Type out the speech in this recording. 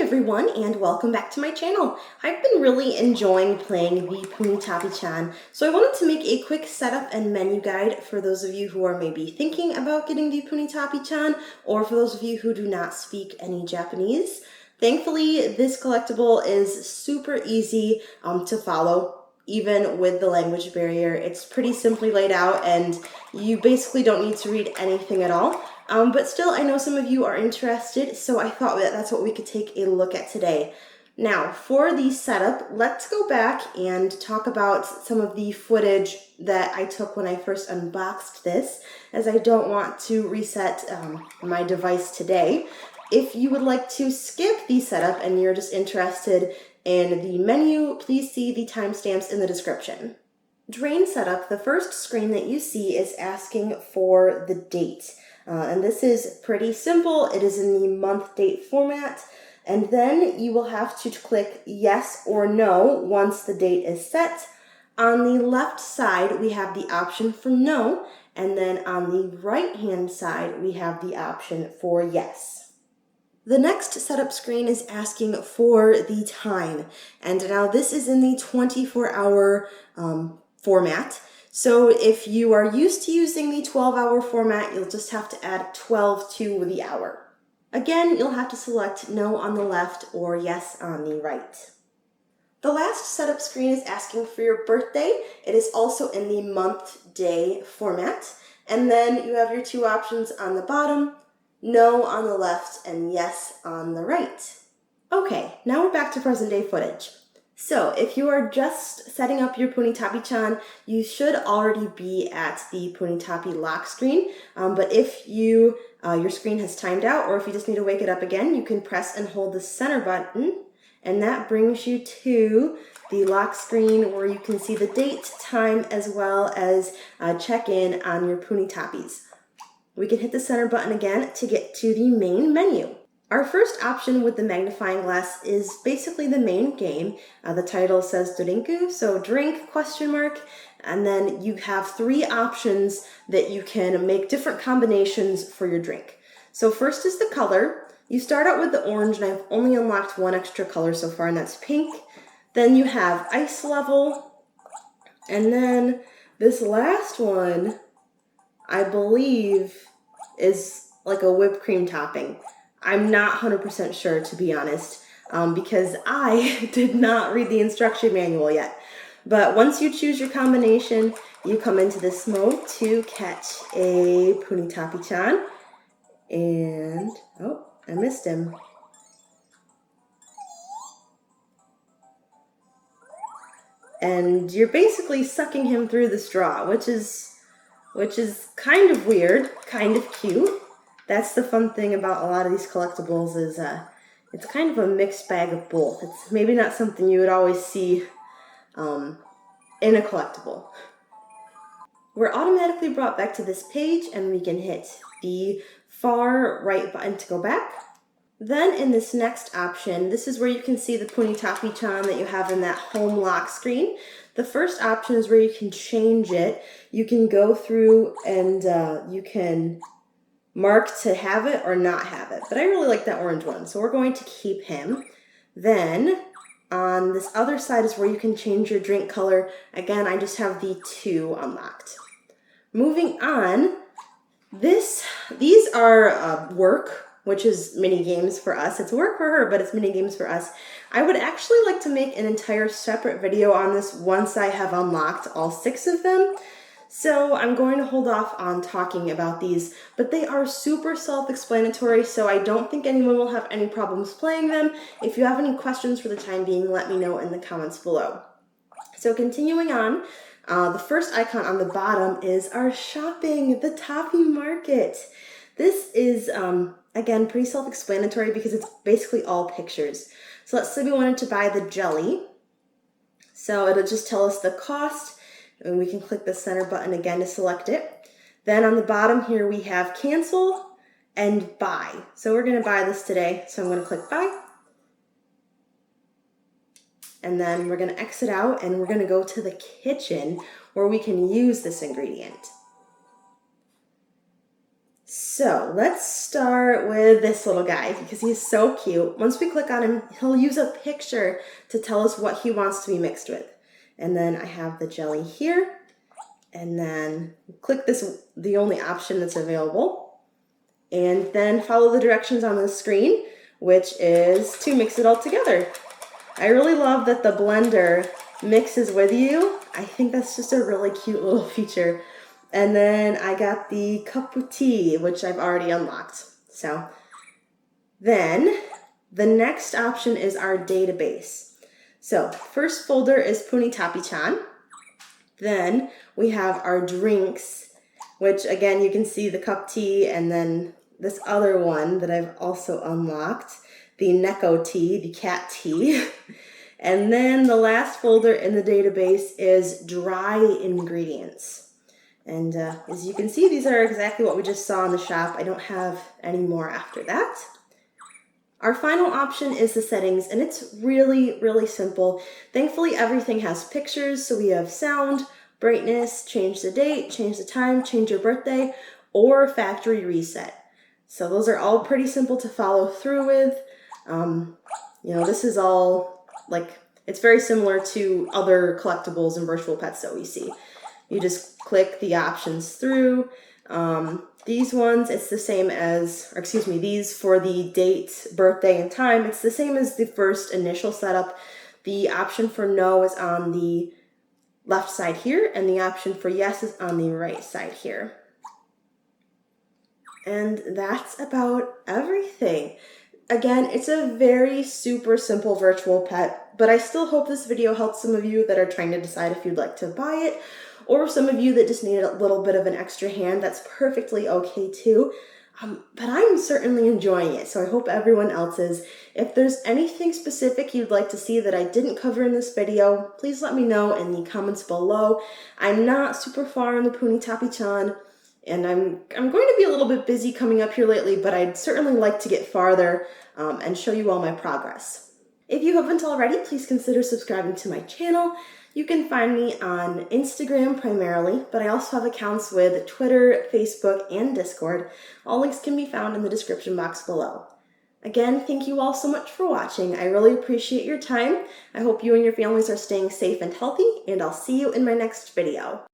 everyone, and welcome back to my channel. I've been really enjoying playing the Punitapi-chan, so I wanted to make a quick setup and menu guide for those of you who are maybe thinking about getting the Punitapi-chan, or for those of you who do not speak any Japanese. Thankfully, this collectible is super easy to follow, even with the language barrier. It's pretty simply laid out, and you basically don't need to read anything at all. But still, I know some of you are interested, so I thought that that's what we could take a look at today. Now, for the setup, let's go back and talk about some of the footage that I took when I first unboxed this, as I don't want to reset my device today. If you would like to skip the setup and you're just interested in the menu, please see the timestamps in the description. Drain setup, the first screen that you see is asking for the date. And this is pretty simple. It is in the month date format. And then you will have to click yes or no once the date is set. On the left side, we have the option for no. And then on the right hand side, we have the option for yes. The next setup screen is asking for the time. And now this is in the 24-hour format. So if you are used to using the 12-hour format, you'll just have to add 12 to the hour. Again, you'll have to select no on the left or yes on the right. The last setup screen is asking for your birthday. It is also in the month-day format. And then you have your two options on the bottom, no on the left and yes on the right. Okay, now we're back to present day footage. So if you are just setting up your Punitapi-chan, you should already be at the Punitapi lock screen. But if your screen has timed out, or if you just need to wake it up again, you can press and hold the center button, and that brings you to the lock screen where you can see the date, time, as well as check in on your Punitapis. We can hit the center button again to get to the main menu. Our first option with the magnifying glass is basically the main game. The title says Drinku, so drink, question mark, and then you have three options that you can make different combinations for your drink. So first is the color. You start out with the orange, and I've only unlocked one extra color so far, and that's pink. Then you have ice level, and then this last one, I believe, is like a whipped cream topping. I'm not 100% sure, to be honest, because I did not read the instruction manual yet. But once you choose your combination, you come into this mode to catch a Punitapi-chan. And, oh, I missed him. And you're basically sucking him through the straw, which is kind of weird, kind of cute. That's the fun thing about a lot of these collectibles is it's kind of a mixed bag of both. It's maybe not something you would always see in a collectible. We're automatically brought back to this page, and we can hit the far right button to go back. Then in this next option, this is where you can see the Punitapi-chan that you have in that home lock screen. The first option is where you can change it. You can go through and you can mark to have it or not have it. But I really like that orange one, so we're going to keep him. Then on this other side is where you can change your drink color. Again, I just have the two unlocked. Moving on, these are work, which is mini games for us. It's work for her, but it's mini games for us. I would actually like to make an entire separate video on this once I have unlocked all 6 of them. So I'm going to hold off on talking about these, but they are super self-explanatory, so I don't think anyone will have any problems playing them. If you have any questions for the time being, let me know in the comments below. So continuing on, the first icon on the bottom is our shopping, the Tapi Market. This is, again, pretty self-explanatory because it's basically all pictures. So let's say we wanted to buy the jelly. So it'll just tell us the cost, and we can click the center button again to select it. Then on the bottom here we have cancel and buy. So we're going to buy this today, so I'm going to click buy. And then we're going to exit out, and we're going to go to the kitchen where we can use this ingredient. So let's start with this little guy because he's so cute. Once we click on him, he'll use a picture to tell us what he wants to be mixed with. And then I have the jelly here. And then click this, the only option that's available. And then follow the directions on the screen, which is to mix it all together. I really love that the blender mixes with you. I think that's just a really cute little feature. And then I got the cup of tea, which I've already unlocked. So then the next option is our database. So first folder is Punitapi-chan. Then we have our drinks, which again, you can see the cup tea and then this other one that I've also unlocked, the Neko tea, the cat tea. And then the last folder in the database is dry ingredients. And as you can see, these are exactly what we just saw in the shop. I don't have any more after that. Our final option is the settings, and it's really, really simple. Thankfully, everything has pictures, so we have sound, brightness, change the date, change the time, change your birthday, or factory reset. So those are all pretty simple to follow through with. This is all, it's very similar to other collectibles and virtual pets that we see. You just click the options through. These ones, it's the same as, these for the date, birthday, and time, it's the same as the first initial setup. The option for no is on the left side here, and the option for yes is on the right side here. And that's about everything. Again, it's a very super simple virtual pet, but I still hope this video helps some of you that are trying to decide if you'd like to buy it, or some of you that just need a little bit of an extra hand. That's perfectly okay too. But I'm certainly enjoying it, so I hope everyone else is. If there's anything specific you'd like to see that I didn't cover in this video, please let me know in the comments below. I'm not super far in the Punitapi-chan, and I'm going to be a little bit busy coming up here lately, but I'd certainly like to get farther and show you all my progress. If you haven't already, please consider subscribing to my channel. You can find me on Instagram primarily, but I also have accounts with Twitter, Facebook, and Discord. All links can be found in the description box below. Again, thank you all so much for watching. I really appreciate your time. I hope you and your families are staying safe and healthy, and I'll see you in my next video.